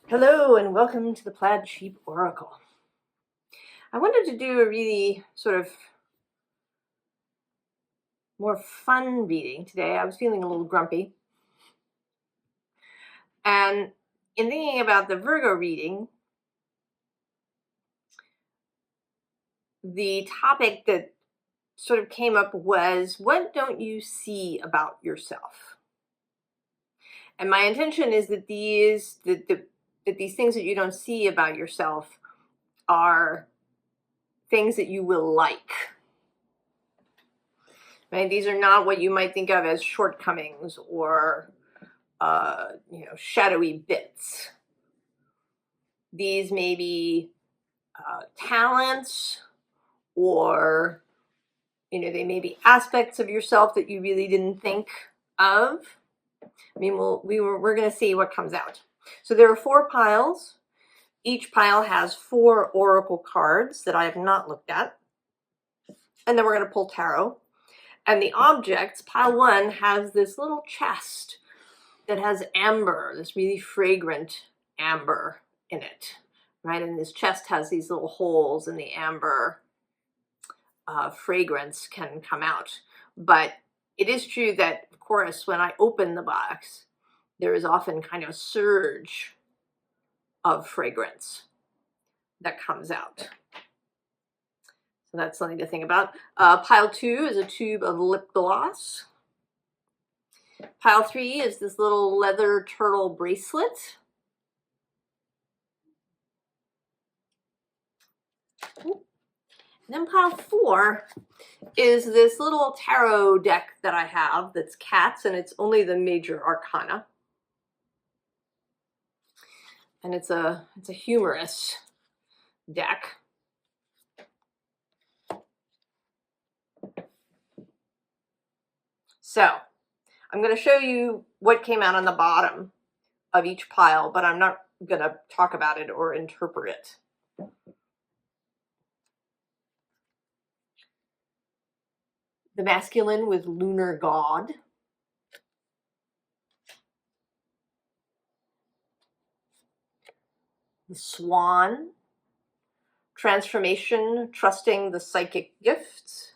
Hello and welcome to the Plaid Sheep Oracle. I wanted to do a really sort of more fun reading today. I was feeling a little grumpy. And in thinking about the Virgo reading, the topic that sort of came up was, what don't you see about yourself? And my intention is that these things that you don't see about yourself are things that you will like. Right? These are not what you might think of as shortcomings or shadowy bits. These may be talents, or they may be aspects of yourself that you really didn't think of. I mean, we're going to see what comes out. So there are 4 piles. Each pile has 4 oracle cards that I have not looked at, and then we're going to pull tarot. And the objects, pile 1 has this little chest that has amber, this really fragrant amber in it, right? And this chest has these little holes, and the amber fragrance can come out. But it is true that, of course, when I open the box, there is often kind of a surge of fragrance that comes out. So that's something to think about. Pile 2 is a tube of lip gloss. Pile 3 is this little leather turtle bracelet. And then pile 4 is this little tarot deck that I have that's cats, and it's only the major arcana. And it's a humorous deck. So I'm going to show you what came out on the bottom of each pile, but I'm not going to talk about it or interpret it. The masculine with lunar god. The swan. Transformation, trusting the psychic gifts.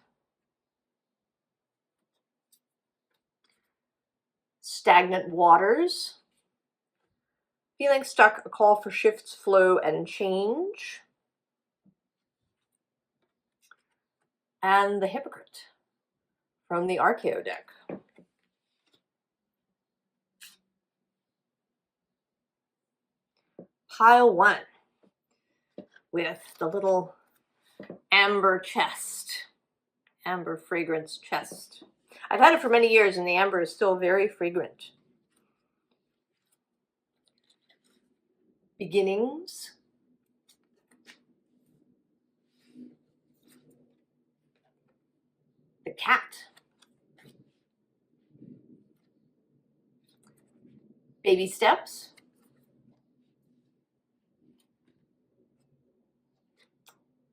Stagnant waters. Feeling stuck, a call for shifts, flow, and change. And the hypocrite from the archeo deck. Pile 1 with the little amber chest, amber fragrance chest. I've had it for many years, and the amber is still very fragrant. Beginnings. The cat. Baby steps.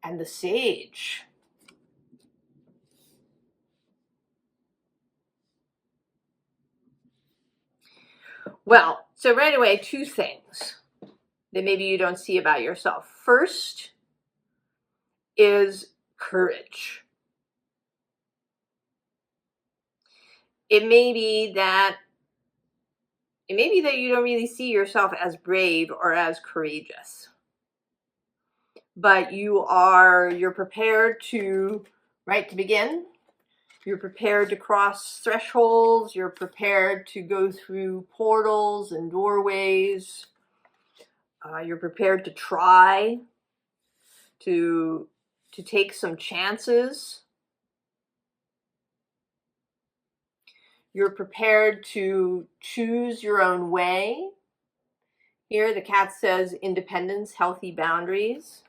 And the sage. Well, so right away, 2 things that maybe you don't see about yourself. First is courage. It may be that you don't really see yourself as brave or as courageous, but you're prepared to, right, to begin. You're prepared to cross thresholds. You're prepared to go through portals and doorways. You're prepared to try, to take some chances. You're prepared to choose your own way. Here, the cat says independence, healthy boundaries.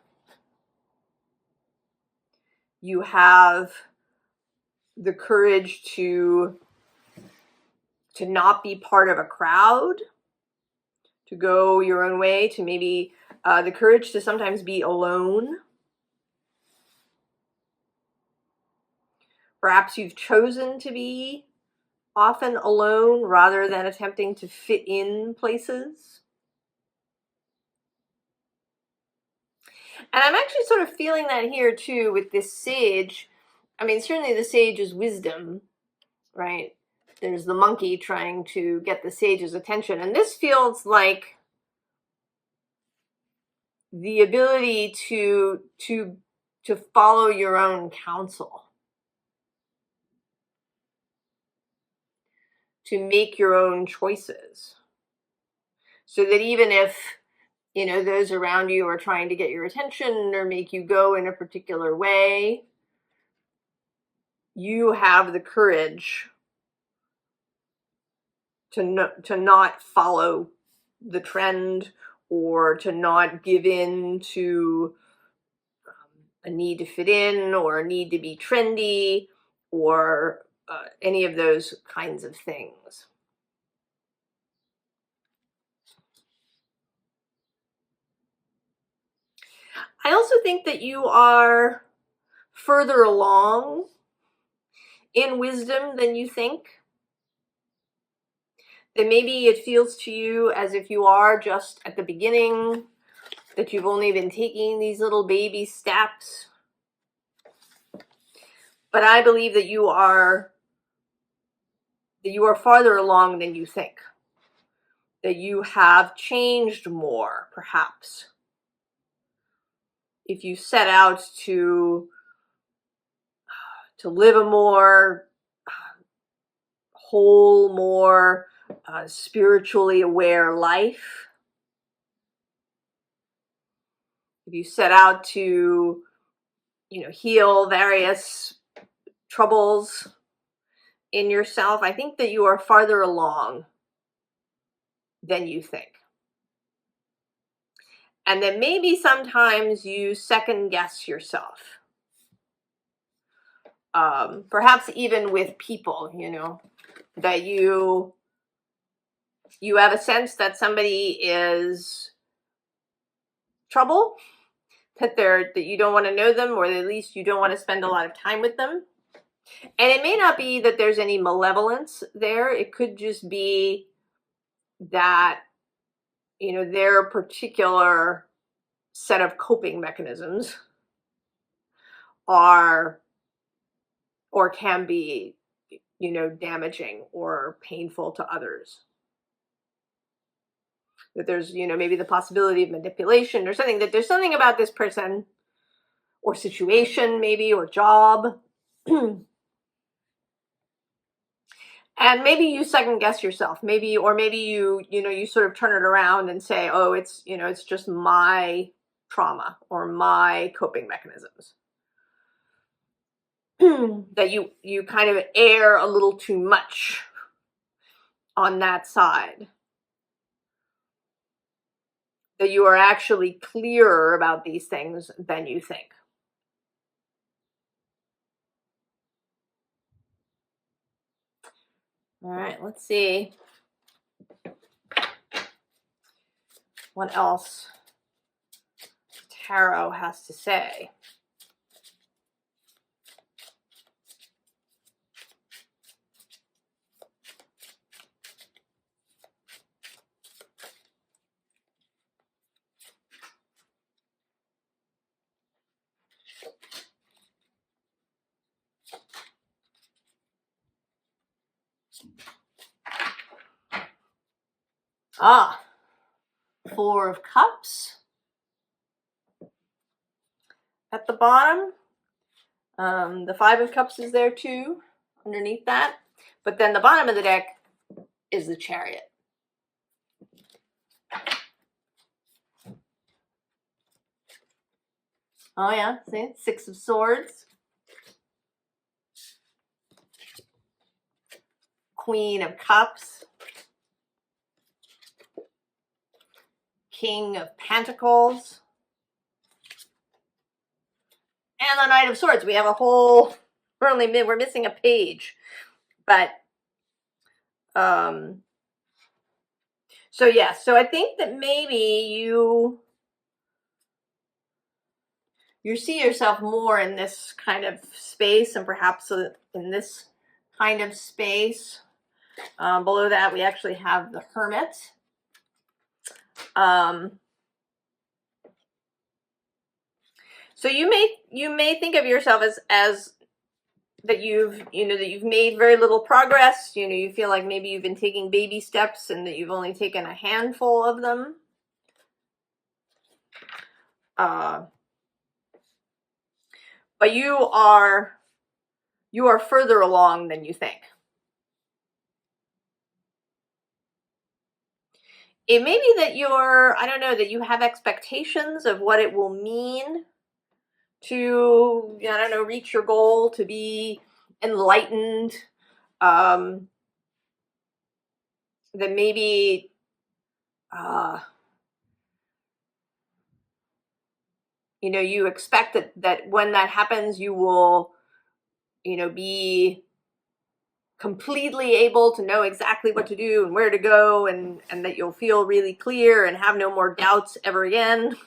You have the courage to not be part of a crowd, to go your own way, to maybe the courage to sometimes be alone. Perhaps you've chosen to be often alone rather than attempting to fit in places. And I'm actually sort of feeling that here too with this sage. I mean, certainly the sage is wisdom, right? There's the monkey trying to get the sage's attention. And this feels like the ability to follow your own counsel, to make your own choices. So that even if, you know, those around you are trying to get your attention or make you go in a particular way, you have the courage to not follow the trend or to not give in to a need to fit in or a need to be trendy or any of those kinds of things. I also think that you are further along in wisdom than you think. That maybe it feels to you as if you are just at the beginning, that you've only been taking these little baby steps. But I believe that you are farther along than you think. That you have changed more, perhaps. If you set out to live a more whole, more spiritually aware life, if you set out to, you know, heal various troubles in yourself, I think that you are farther along than you think. And then maybe sometimes you second guess yourself. Perhaps even with people, you know, that you have a sense that somebody is trouble, that you don't want to know them, or at least you don't want to spend a lot of time with them. And it may not be that there's any malevolence there. It could just be that, you know, their particular set of coping mechanisms are or can be, you know, damaging or painful to others. That there's, you know, maybe the possibility of manipulation or something, that there's something about this person or situation maybe, or job. And maybe you second guess yourself, maybe you know, you sort of turn it around and say, oh, it's, you know, it's just my trauma or my coping mechanisms. That you kind of err a little too much on that side. That you are actually clearer about these things than you think. All right, let's see what else Tarot has to say. Ah, Four of Cups at the bottom. The Five of Cups is there too, underneath that. But then the bottom of the deck is the Chariot. Oh yeah, see? Six of Swords. Queen of Cups. King of Pentacles. And the Knight of Swords. We have a whole, we're missing a page. But so yeah, so I think that maybe you see yourself more in this kind of space, and perhaps in this kind of space. Below that, we actually have the Hermit. So you may think of yourself as that you've made very little progress. You feel like maybe you've been taking baby steps and that you've only taken a handful of them. But you are further along than you think. It may be that that you have expectations of what it will mean to, reach your goal, to be enlightened. That maybe you expect that when that happens, you will, be completely able to know exactly what to do and where to go, and that you'll feel really clear and have no more doubts ever again.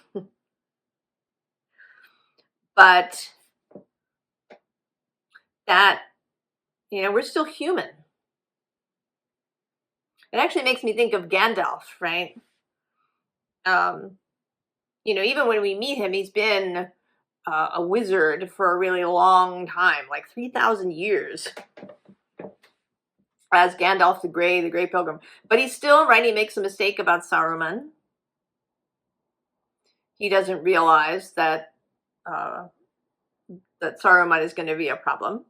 But that, we're still human. It actually makes me think of Gandalf, right? Even when we meet him, he's been a wizard for a really long time, like 3,000 years, as Gandalf the Great Pilgrim. But he's still, right, he makes a mistake about Saruman. He doesn't realize that Saruman is going to be a problem.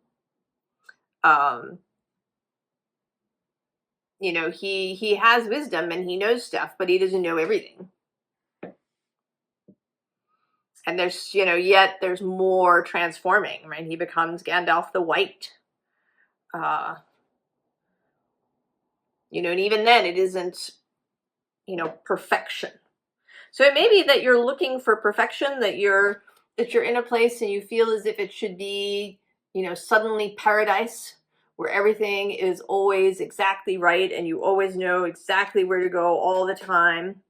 He has wisdom and he knows stuff, but he doesn't know everything. And yet there's more transforming, right? He becomes Gandalf the White. And even then it isn't, perfection. So it may be that you're looking for perfection, that you're in a place and you feel as if it should be, suddenly paradise, where everything is always exactly right and you always know exactly where to go all the time.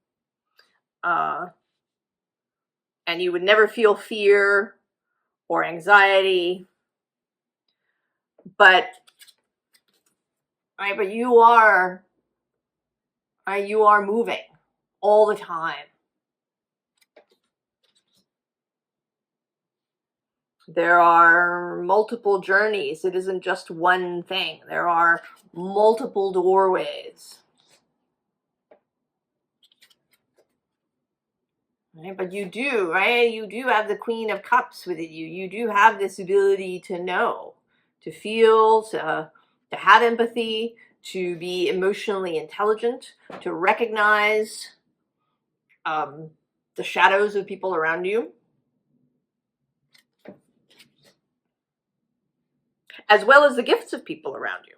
And you would never feel fear or anxiety. But you are moving all the time. There are multiple journeys. It isn't just one thing. There are multiple doorways. Right? But you do, right? You do have the Queen of Cups within you. You do have this ability to know, to feel, to have empathy, to be emotionally intelligent, to recognize the shadows of people around you, as well as the gifts of people around you.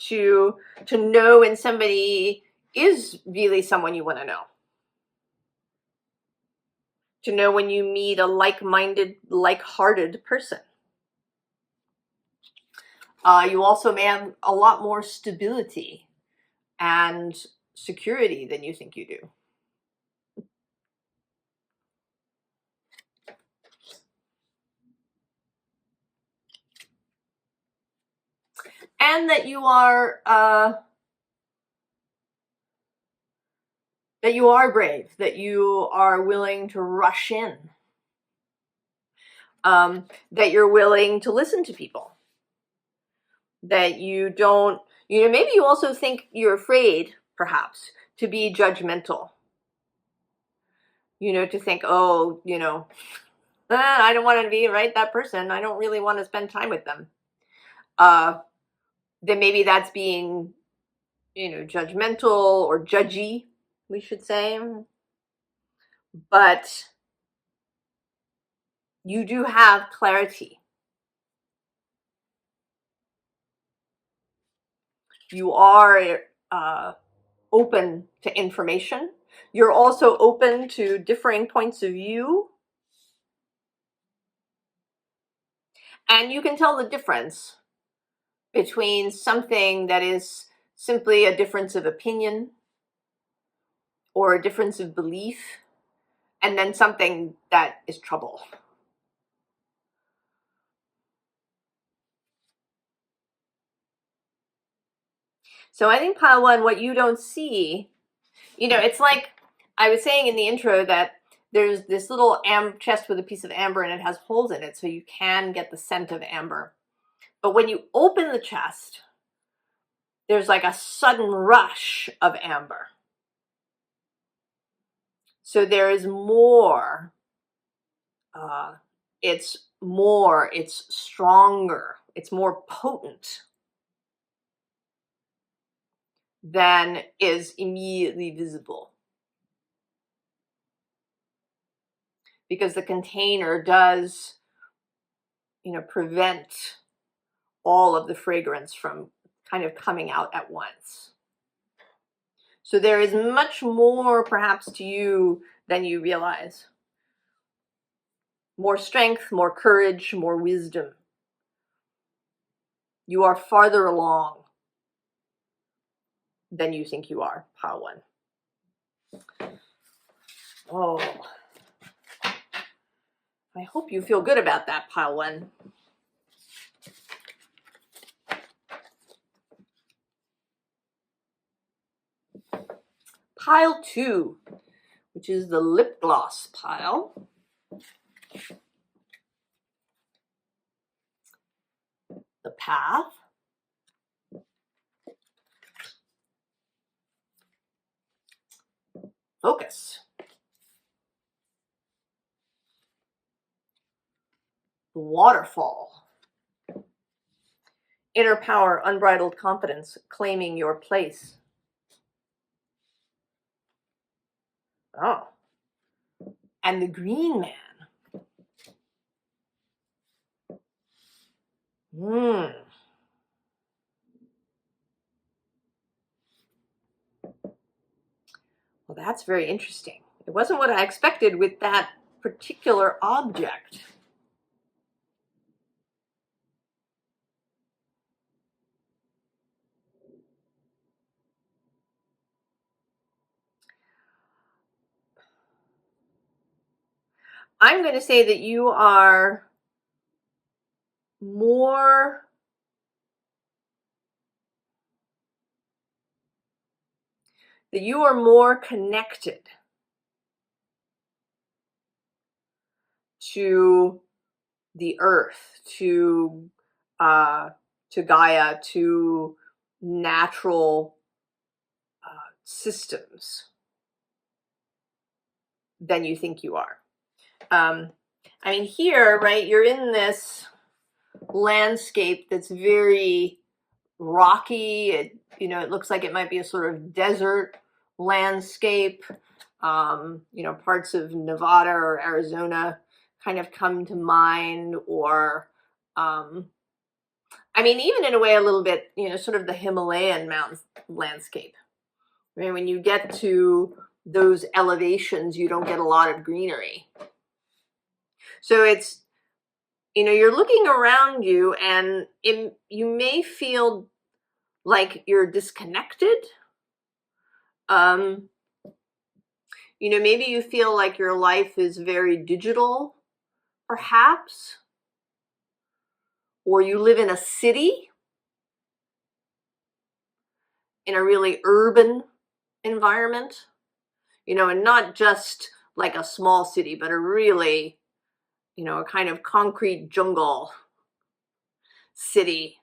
To know when somebody is really someone you want to know. To know when you meet a like-minded, like-hearted person. You also may have a lot more stability and security than you think you do. And that you are brave, that you are willing to rush in, that you're willing to listen to people, that you don't, maybe you also think you're afraid, perhaps, to be judgmental. To think, oh, I don't want to be that person. I don't really want to spend time with them. Then maybe that's being, judgmental or judgy, we should say. But you do have clarity. You are open to information. You're also open to differing points of view. And you can tell the difference between something that is simply a difference of opinion or a difference of belief, and then something that is trouble. So I think pile one, what you don't see, it's like I was saying in the intro that there's this little chest with a piece of amber, and it has holes in it, so you can get the scent of amber. But when you open the chest, there's like a sudden rush of amber. So there is more. It's stronger, it's more potent than is immediately visible. Because the container does, prevent all of the fragrance from kind of coming out at once. So there is much more perhaps to you than you realize. More strength, more courage, more wisdom. You are farther along than you think you are, pile 1. Oh, I hope you feel good about that, pile 1. Pile 2, which is the lip gloss pile. The path. Focus. The waterfall. Inner power, unbridled confidence, claiming your place. Oh. And the green man. Well, that's very interesting. It wasn't what I expected with that particular object. I'm going to say that you are more connected to the earth, to Gaia, to natural systems than you think you are. I mean, here, right, you're in this landscape that's very rocky. It looks like it might be a sort of desert landscape. Parts of Nevada or Arizona kind of come to mind, or even in a way a little bit, sort of the Himalayan mountain landscape. I mean, when you get to those elevations, you don't get a lot of greenery. So it's, you're looking around you, and you may feel like you're disconnected. Maybe you feel like your life is very digital, perhaps, or you live in a city, in a really urban environment, and not just like a small city, but a really, a kind of concrete jungle city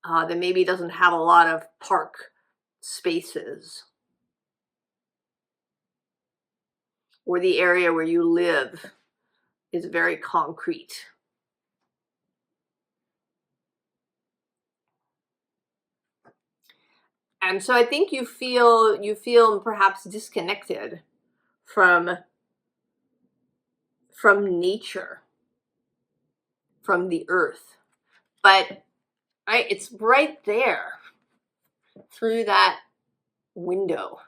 that maybe doesn't have a lot of park spaces, or the area where you live is very concrete. And so I think you feel perhaps disconnected from nature, from the earth. But right, it's right there through that window.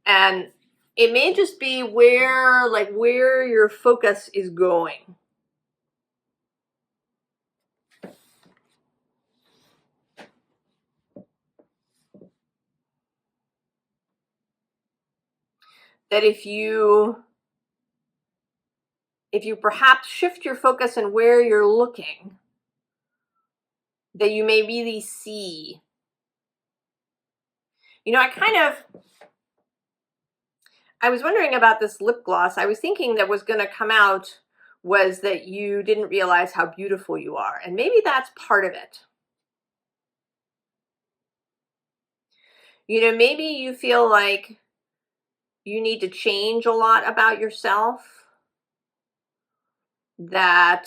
And it may just be where your focus is going. That if you perhaps shift your focus on where you're looking, that you may really see. I kind of I was wondering about this lip gloss. I was thinking that was going to come out was that you didn't realize how beautiful you are. And maybe that's part of it. You know, maybe you feel like you need to change a lot about yourself, that,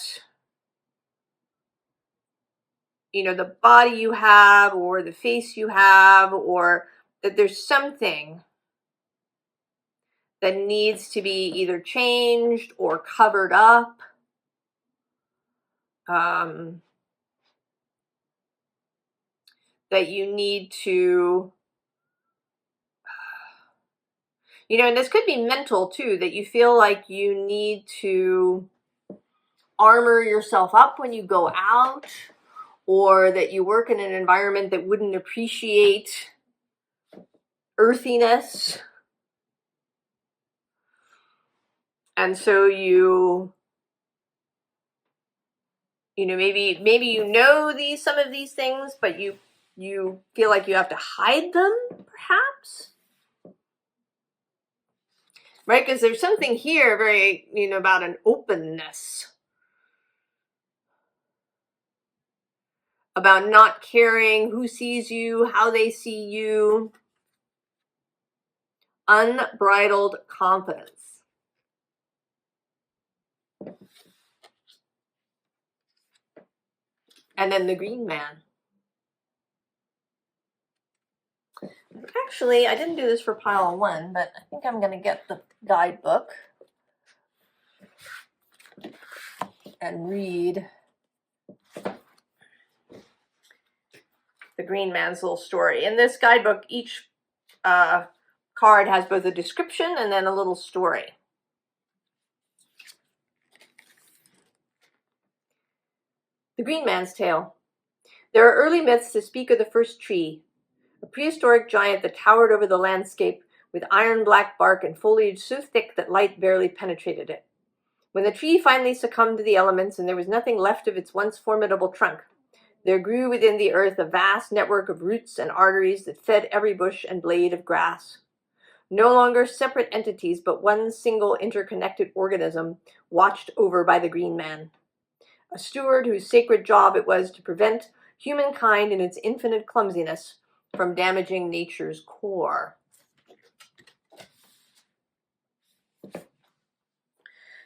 you know, the body you have or the face you have, or that there's something that needs to be either changed or covered up. That you need to, you know, and this could be mental too, that you feel like you need to armor yourself up when you go out, or that you work in an environment that wouldn't appreciate earthiness. And so you know, maybe you know some of these things, but you feel like you have to hide them, perhaps. Right? Because there's something here very, you know, about an openness, about not caring who sees you, how they see you. Unbridled confidence. And then the green man. Actually, I didn't do this for pile 1, but I think I'm going to get the guidebook and read the green man's little story. In this guidebook, each card has both a description and then a little story. The green man's tale. There are early myths that speak of the first tree, a prehistoric giant that towered over the landscape with iron-black bark and foliage so thick that light barely penetrated it. When the tree finally succumbed to the elements and there was nothing left of its once formidable trunk, there grew within the earth a vast network of roots and arteries that fed every bush and blade of grass. No longer separate entities, but one single interconnected organism watched over by the green man. A steward whose sacred job it was to prevent humankind in its infinite clumsiness from damaging nature's core.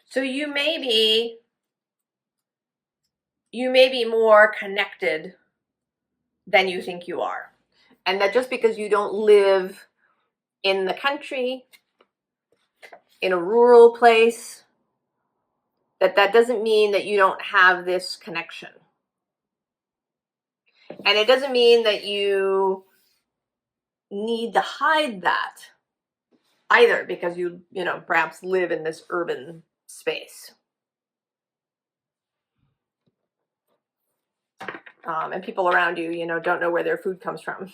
So you may be more connected than you think you are. And that just because you don't live in the country, in a rural place, that doesn't mean that you don't have this connection. And it doesn't mean that you need to hide that either, because you know, perhaps live in this urban space. And people around you, you know, don't know where their food comes from.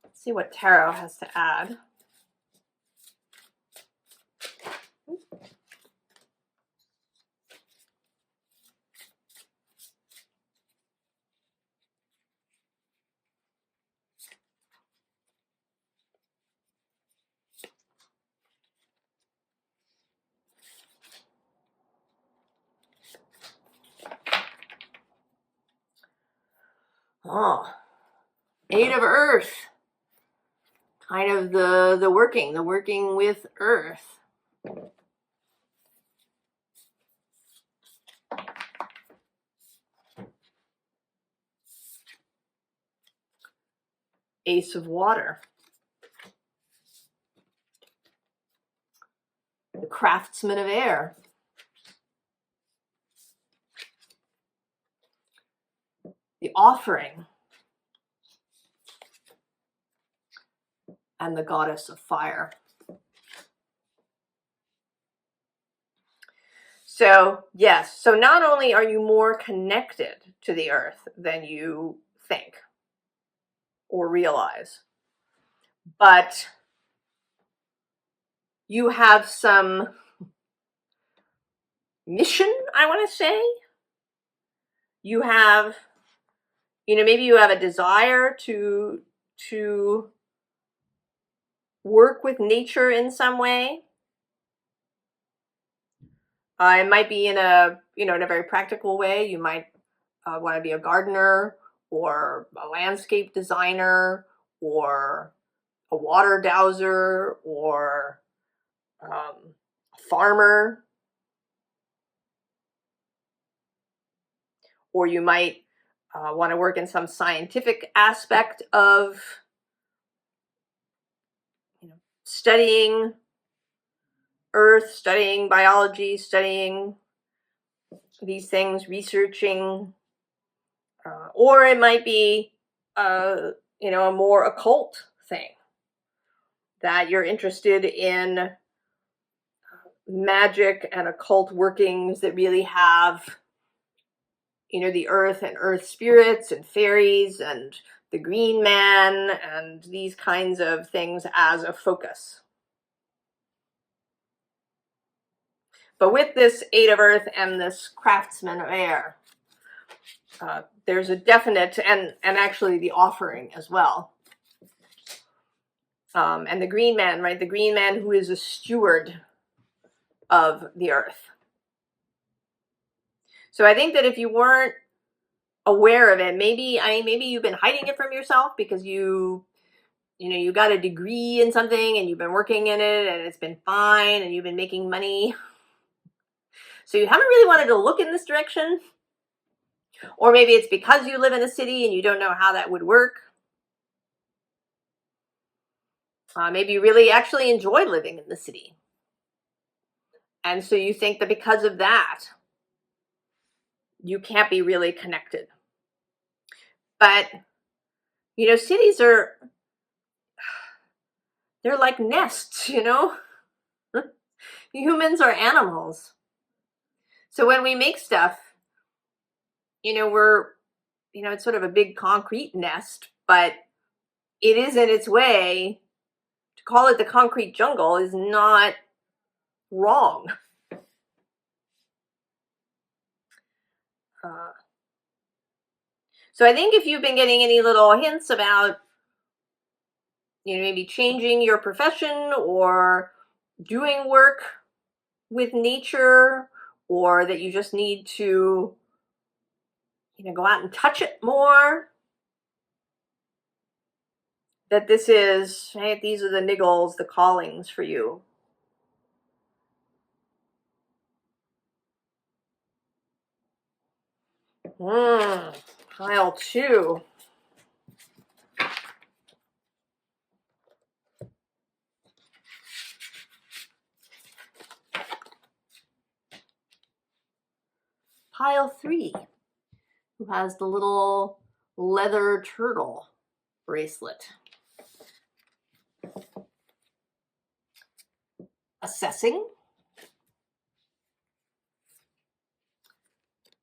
Let's see what tarot has to add. Oh, 8 of Earth. Kind of the working with Earth. Ace of Water. The Craftsman of Air. The Offering. And the Goddess of Fire. So, yes, so not only are you more connected to the earth than you think or realize, but you have some mission, I want to say. You have maybe you have a desire to work with nature in some way. It might be in a very practical way. You might want to be a gardener or a landscape designer or a water dowser or a farmer. Or you might want to work in some scientific aspect of studying Earth, studying biology, studying these things, researching. Or it might be, a more occult thing, that you're interested in magic and occult workings that really have, the earth and earth spirits and fairies and the green man and these kinds of things as a focus. But with this 8 of Earth and this Craftsman of Air, there's a definite, and actually the offering as well. And the green man, right? The green man who is a steward of the earth. So I think that if you weren't aware of it, maybe you've been hiding it from yourself because you got a degree in something and you've been working in it and it's been fine and you've been making money. So you haven't really wanted to look in this direction. Or maybe it's because you live in a city and you don't know how that would work. Maybe you really actually enjoy living in the city. And so you think that because of that, you can't be really connected. But, cities they're like nests, Humans are animals. So when we make stuff, we're, it's sort of a big concrete nest, but it is in its way. To call it the concrete jungle is not wrong. So I think if you've been getting any little hints about, maybe changing your profession or doing work with nature, or that you just need to, go out and touch it more, that this is, right, these are the niggles, the callings for you. Pile 2. Pile 3, who has the little leather turtle bracelet. Assessing.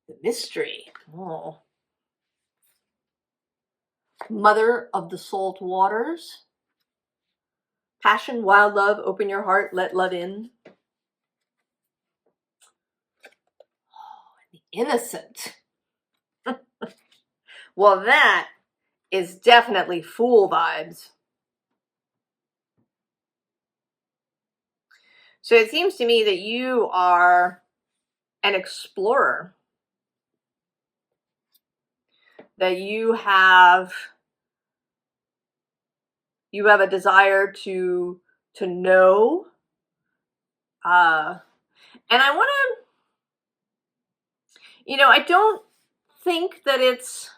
The mystery. Oh. Mother of the salt waters. Passion, wild love, open your heart, let love in. Oh, the innocent. Well, that is definitely Fool vibes. So it seems to me that you are an explorer. That you have a desire to know. And I want to, I don't think that it's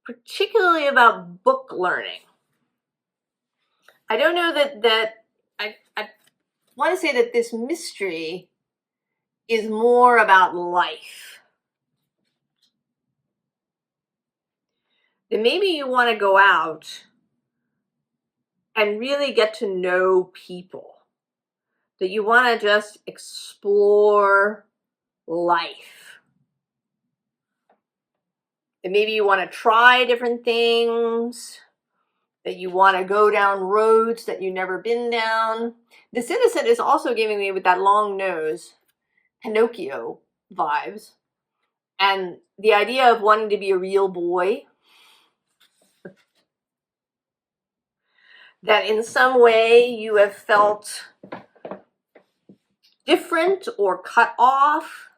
particularly about book learning. I don't know that I want to say that this mystery is more about life. That maybe you want to go out and really get to know people. That you want to just explore life. That maybe you want to try different things. That you want to go down roads that you've never been down. This innocent is also giving me, with that long nose, Pinocchio vibes. And the idea of wanting to be a real boy, that in some way you have felt different or cut off.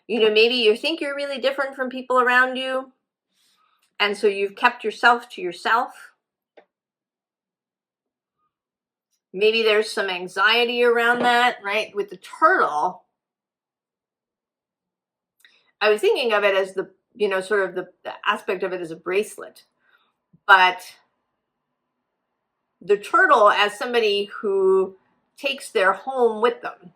You know, maybe you think you're really different from people around you, and so you've kept yourself to yourself. Maybe there's some anxiety around that, right? With the turtle, I was thinking of it as the, you know, sort of the aspect of it as a bracelet. But the turtle as somebody who takes their home with them.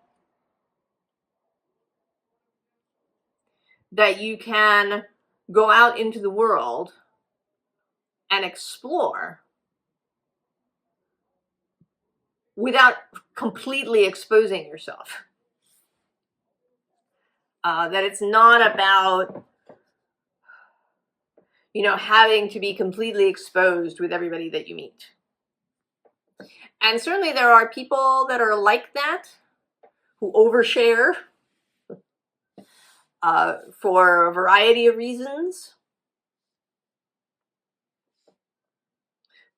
That you can go out into the world and explore without completely exposing yourself. That it's not about, you know, having to be completely exposed with everybody that you meet. And certainly there are people that are like that, who overshare for a variety of reasons.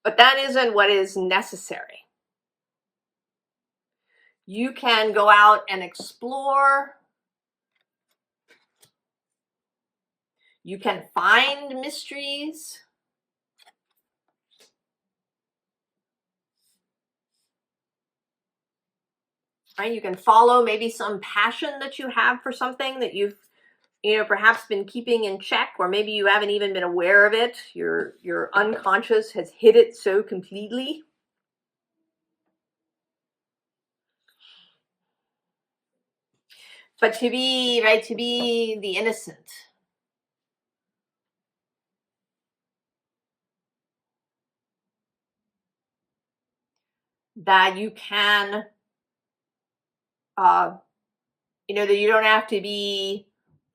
But that isn't what is necessary. You can go out and explore. You can find mysteries. Right? You can follow maybe some passion that you have for something that you've, you know, perhaps been keeping in check, or maybe you haven't even been aware of it. Your unconscious has hid it so completely. But to be, right, to be the innocent. That you can, you know, that you don't have to be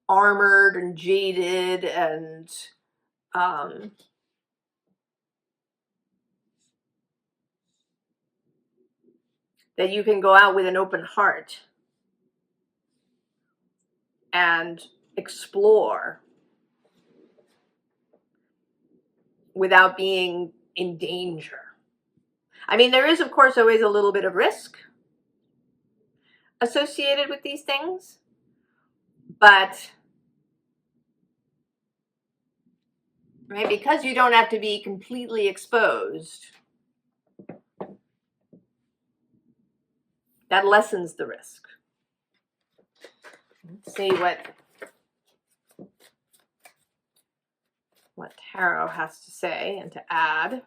armored and jaded and that you can go out with an open heart and explore without being in danger. I mean, there is, of course, always a little bit of risk associated with these things, but right, because you don't have to be completely exposed, that lessens the risk. Let's see what tarot has to say and to add.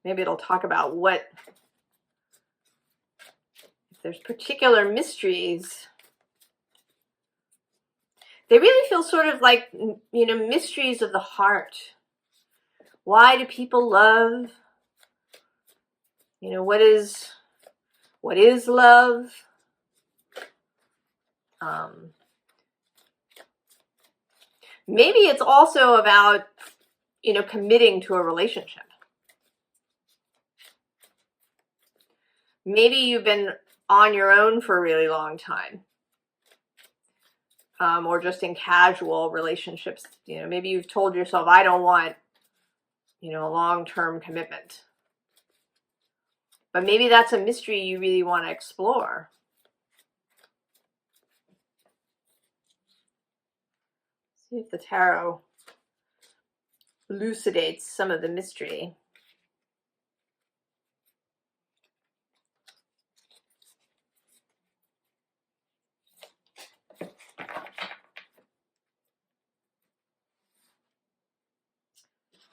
Maybe it'll talk about what, if there's particular mysteries. They really feel sort of like, you know, mysteries of the heart. Why do people love? You know, what is love? Maybe it's also about, you know, committing to a relationship. Maybe you've been on your own for a really long time. Or just in casual relationships. You know, maybe you've told yourself, I don't want, you know, a long-term commitment. But maybe that's a mystery you really want to explore. See if the tarot elucidates some of the mystery.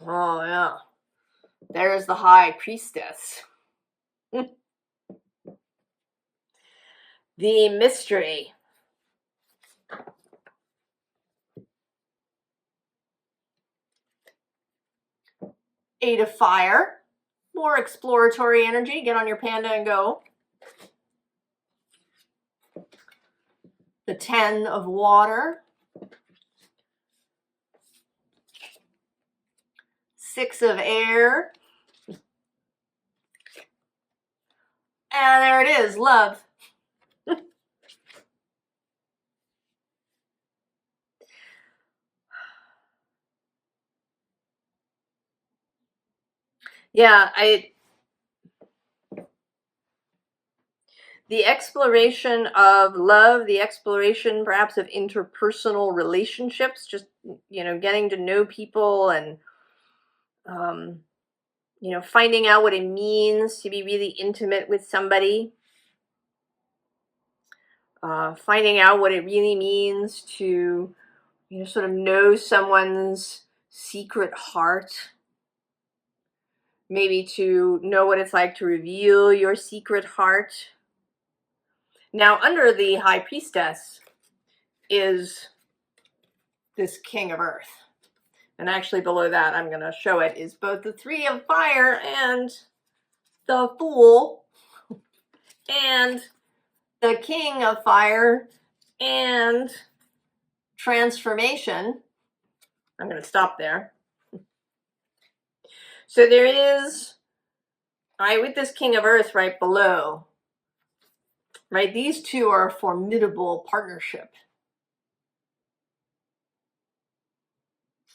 Oh, yeah. There's the High Priestess. The mystery. Eight of Fire. More exploratory energy. Get on your panda and go. The 10 of Water. 6 of Air. And there it is, love. Yeah, the exploration of love, the exploration perhaps of interpersonal relationships, just, getting to know people and, um, finding out what it means to be really intimate with somebody, finding out what it really means to, sort of know someone's secret heart, maybe to know what it's like to reveal your secret heart. Now, under the High Priestess is this King of Earth. And actually below that, I'm going to show it, is both the Three of Fire and the Fool and the King of Fire and Transformation. I'm going to stop there. So there is, right, with this King of Earth right below, right, these two are a formidable partnership.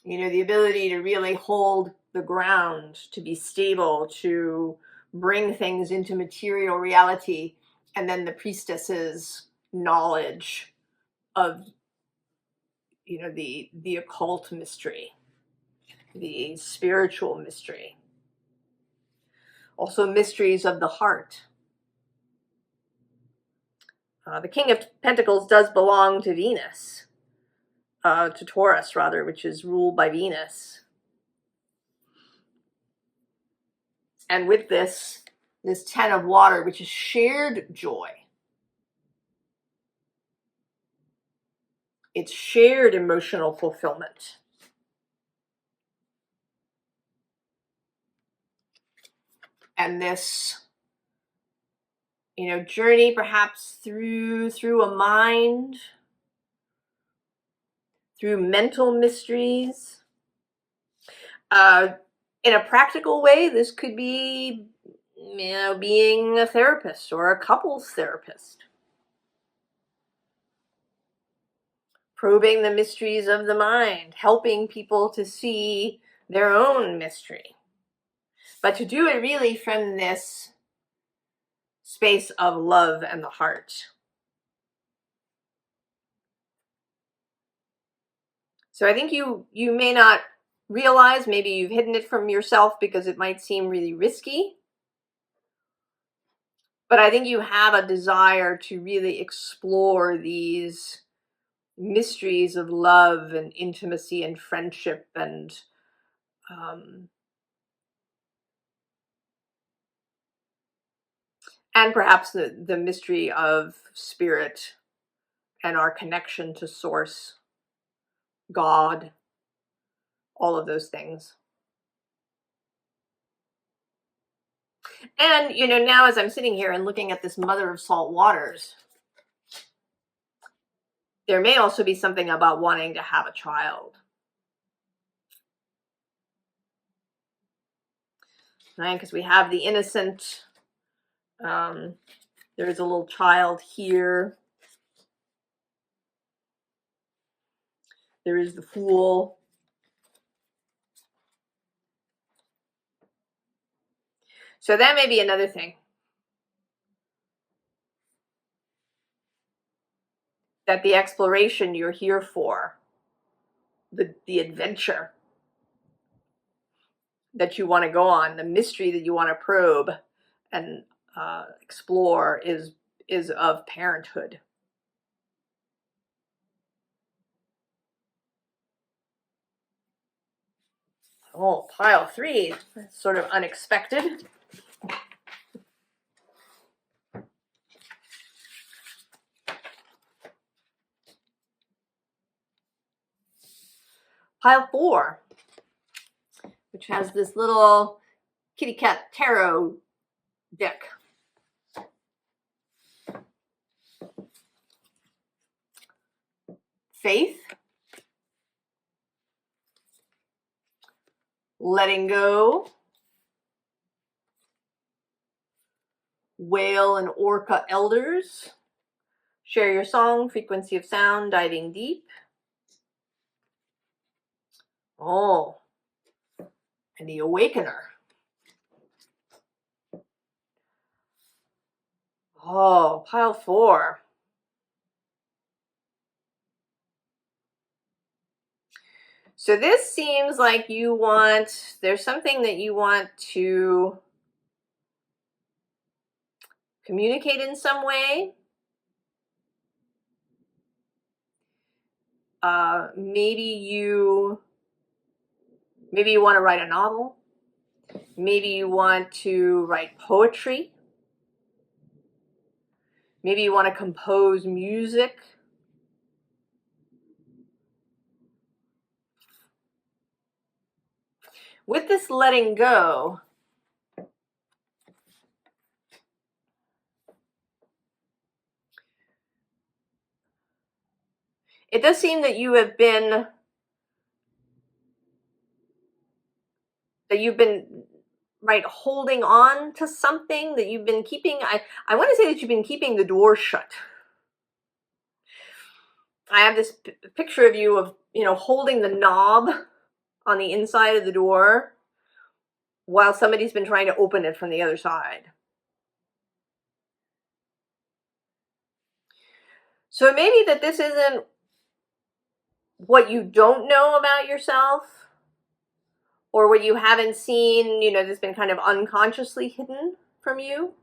The ability to really hold the ground, to be stable, to bring things into material reality, and then the priestess's knowledge of, the occult mystery, the spiritual mystery, also mysteries of the heart. The King of Pentacles does belong to Venus, to Taurus rather, which is ruled by Venus. And with this Ten of Water, which is shared joy, it's shared emotional fulfillment. And this, journey perhaps through a mind, through mental mysteries. In a practical way, this could be, being a therapist or a couples therapist. Probing the mysteries of the mind, helping people to see their own mystery. But to do it really from this space of love and the heart. So I think you may not realize, maybe you've hidden it from yourself because it might seem really risky. But I think you have a desire to really explore these mysteries of love and intimacy and friendship and perhaps the mystery of spirit and our connection to source, God, all of those things. And, now as I'm sitting here and looking at this Mother of Salt Waters, there may also be something about wanting to have a child. Right? Because we have the innocent, there is a little child here. There is the Fool. So that may be another thing. That the exploration you're here for, the adventure that you want to go on, the mystery that you want to probe and explore is of parenthood. Oh, pile 3, sort of unexpected. Pile 4, which has this little kitty cat tarot deck. Faith, letting go, whale and orca elders, share your song, frequency of sound, diving deep. Oh, and the awakener. Oh, pile 4. So this seems like there's something that you want to communicate in some way. Maybe you want to write a novel. Maybe you want to write poetry. Maybe you want to compose music. With this letting go, it does seem that you've been right, holding on to something that you've been keeping. I want to say that you've been keeping the door shut. I have this picture of you holding the knob on the inside of the door while somebody's been trying to open it from the other side. So maybe that this isn't what you don't know about yourself, or what you haven't seen, that's been kind of unconsciously hidden from you.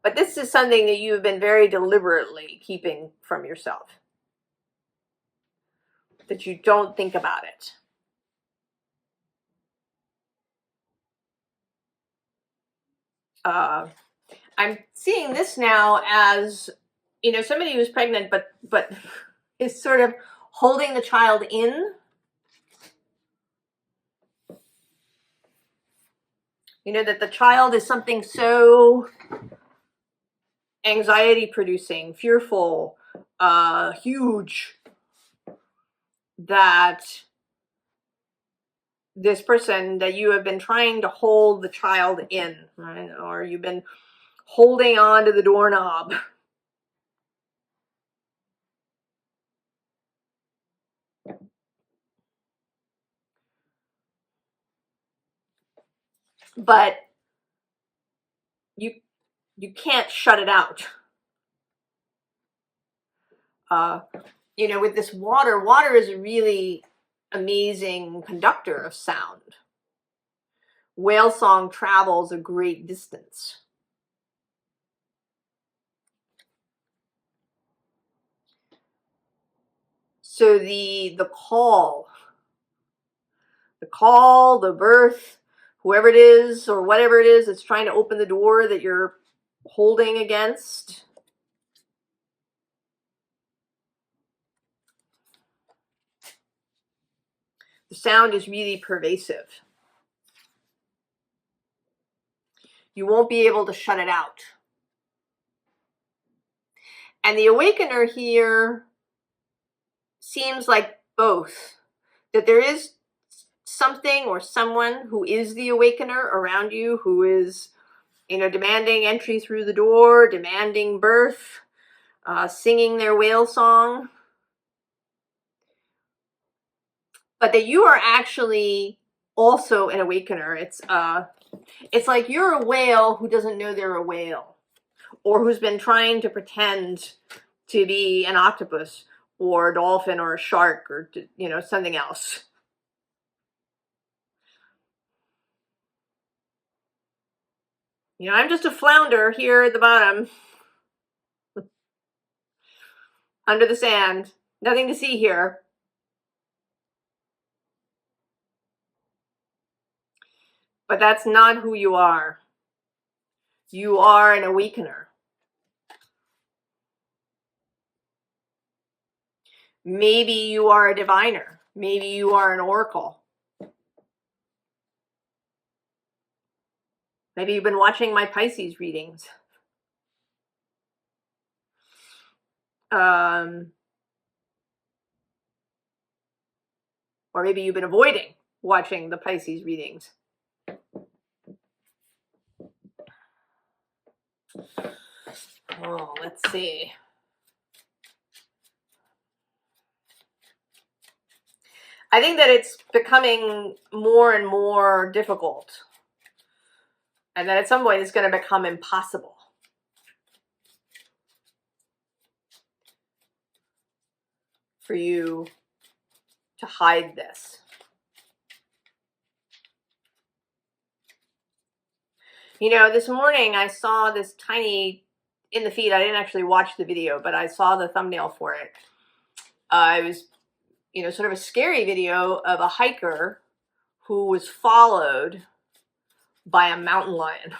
But this is something that you've been very deliberately keeping from yourself, that you don't think about it. I'm seeing this now as, somebody who's pregnant, but is sort of holding the child in. That the child is something so anxiety producing, fearful, huge, that this person that you have been trying to hold the child in, right? Or you've been holding on to the doorknob. But you can't shut it out. With this water is a really amazing conductor of sound. Whale song travels a great distance. So the call, the birth, whoever it is or whatever it is that's trying to open the door that you're holding against, the sound is really pervasive. You won't be able to shut it out. And the awakener here seems like both. That there is something or someone who is the awakener around you, who is, demanding entry through the door, demanding birth, singing their whale song. But that you are actually also an awakener. It's like you're a whale who doesn't know they're a whale, or who's been trying to pretend to be an octopus or a dolphin or a shark or something else. I'm just a flounder here at the bottom, under the sand. Nothing to see here. But that's not who you are. You are an awakener. Maybe you are a diviner. Maybe you are an oracle. Maybe you've been watching my Pisces readings. Or maybe you've been avoiding watching the Pisces readings. Oh, let's see. I think that it's becoming more and more difficult. And that at some point it's going to become impossible. for you to hide this. You know, this morning I saw this tiny, in the feed, I didn't actually watch the video, but I saw the thumbnail for it. It was, you know, sort of a scary video of a hiker who was followed by a mountain lion.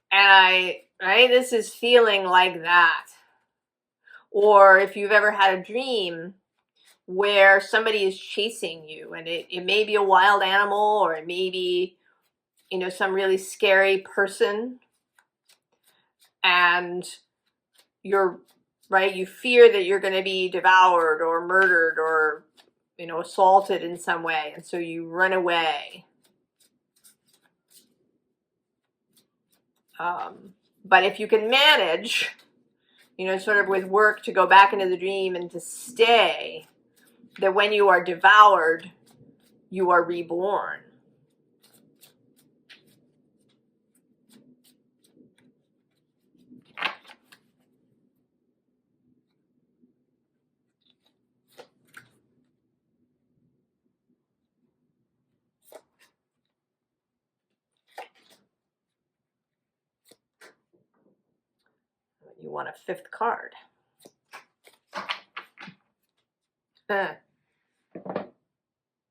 And right, this is feeling like that. Or if you've ever had a dream where somebody is chasing you, and it may be a wild animal, or it may be, you know, some really scary person, and you're, right, you fear that you're going to be devoured or murdered or, you know, assaulted in some way, and so you run away. But if you can manage, you know, sort of with work to go back into the dream and to stay, that when you are devoured, you are reborn. You want a fifth card.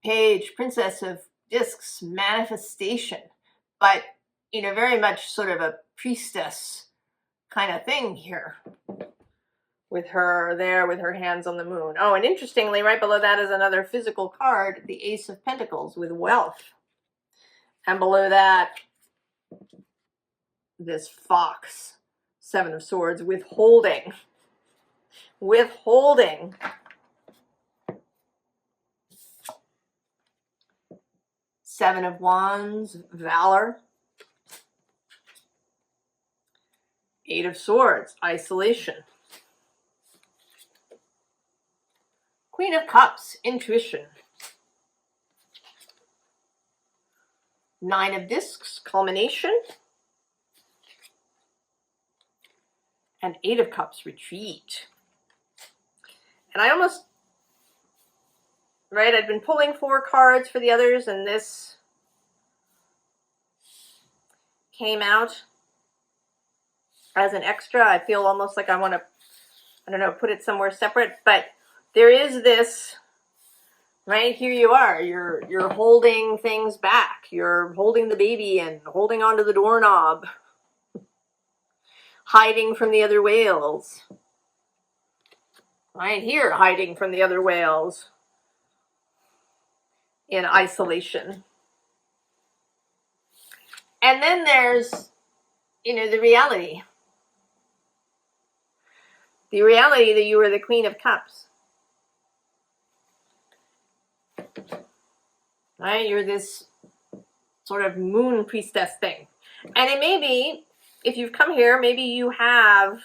Page, Princess of Discs, manifestation. But, you know, very much sort of a priestess kind of thing here. With her there with her hands on the moon. Oh, and interestingly, right below that is another physical card, the Ace of Pentacles with wealth. And below that, this fox, Seven of Swords, withholding. Withholding. Seven of Wands, valor. Eight of Swords, isolation. Queen of Cups, intuition. Nine of Discs, culmination. And Eight of Cups, retreat. And I almost, right, I'd been pulling 4 cards for the others, and this came out as an extra. I feel almost like I want to, I don't know, put it somewhere separate, but there is this, right, here you are, you're holding things back. You're holding the baby and holding onto the doorknob, hiding from the other whales. Right here, hiding from the other whales in isolation. And then there's, you know, the reality. The reality that you are the Queen of Cups. Right? You're this sort of moon priestess thing. And it may be, if you've come here, maybe you have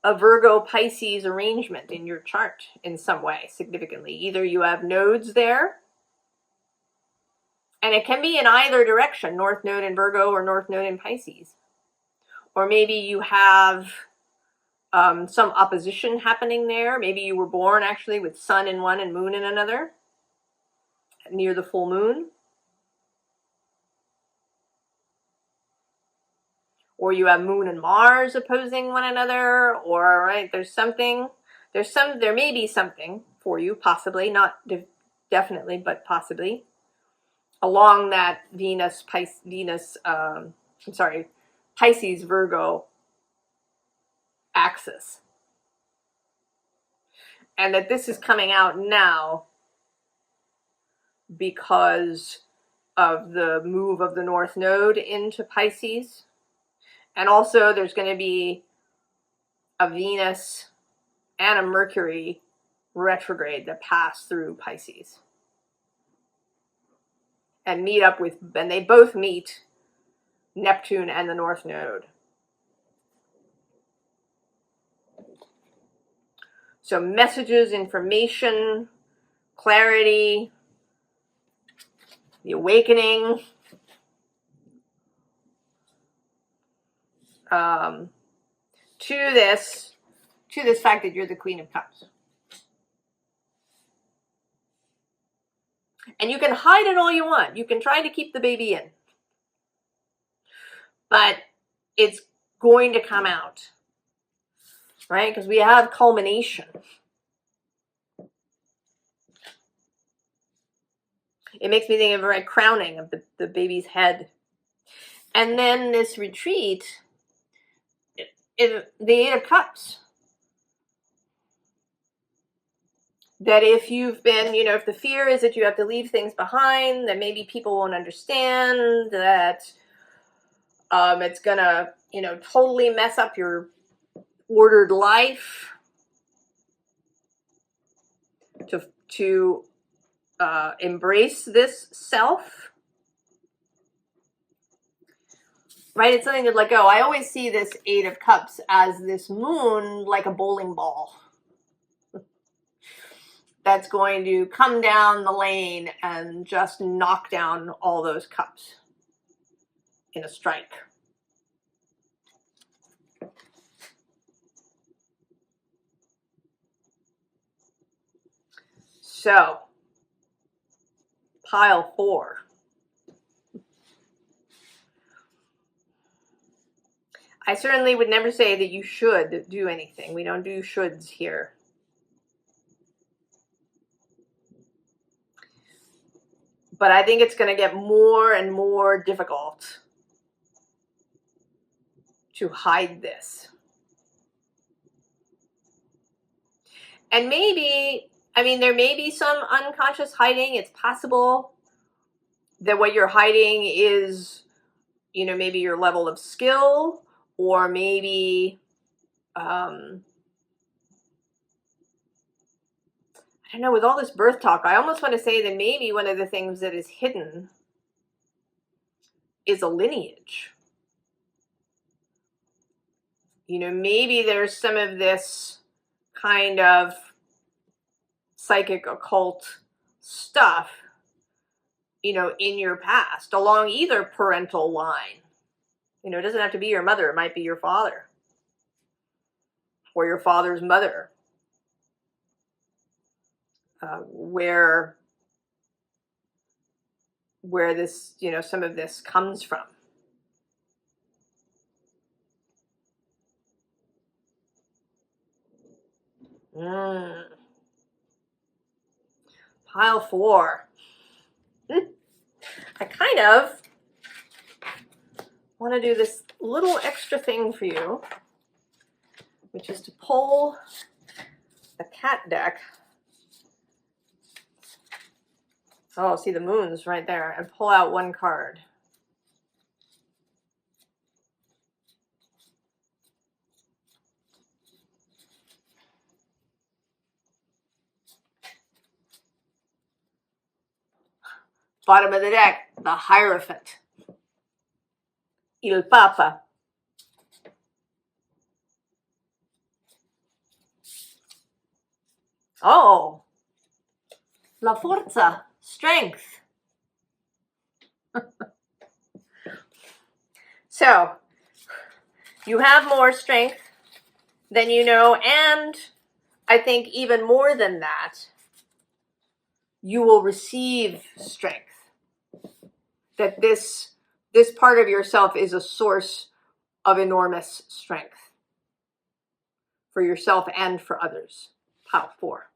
a Virgo Pisces arrangement in your chart in some way, significantly. Either you have nodes there, and it can be in either direction, North Node in Virgo or North Node in Pisces. Or maybe you have some opposition happening there. Maybe you were born actually with sun in one and moon in another, near the full moon. Or you have moon and Mars opposing one another, or, right, there may be something for you, possibly, not definitely, but possibly, along that Pisces Virgo axis. And that this is coming out now because of the move of the North Node into Pisces. And also there's going to be a Venus and a Mercury retrograde that pass through Pisces. And they both meet Neptune and the North Node. So messages, information, clarity, the awakening. to this fact that you're the Queen of Cups. And you can hide it all you want. You can try to keep the baby in. But it's going to come out. Right? Because we have culmination. It makes me think of a crowning of the baby's head. And then this retreat, the Eight of Cups. That if you've been, if the fear is that you have to leave things behind, that maybe people won't understand, that it's gonna, totally mess up your ordered life, to embrace this self, right? It's something to let go. I always see this Eight of Cups as this moon like a bowling ball that's going to come down the lane and just knock down all those cups in a strike. So, pile 4. I certainly would never say that you should do anything. We don't do shoulds here. But I think it's going to get more and more difficult to hide this. And maybe, there may be some unconscious hiding. It's possible that what you're hiding is, maybe your level of skill, or maybe, I don't know, with all this birth talk, I almost want to say that maybe one of the things that is hidden is a lineage. Maybe there's some of this kind of psychic occult stuff, in your past, along either parental line. It doesn't have to be your mother. It might be your father or your father's mother, where this, some of this comes from. Pile 4. I kind of want to do this little extra thing for you, which is to pull the cat deck. Oh, see the moons right there, and pull out one card. Bottom of the deck, the Hierophant. Il Papa. Oh, La Forza, strength. So, you have more strength than you know, and I think even more than that, you will receive strength. That this part of yourself is a source of enormous strength for yourself and for others. Pile 4.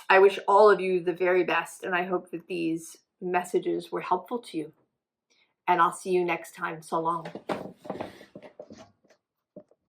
I wish all of you the very best, and I hope that these messages were helpful to you. And I'll see you next time. So long.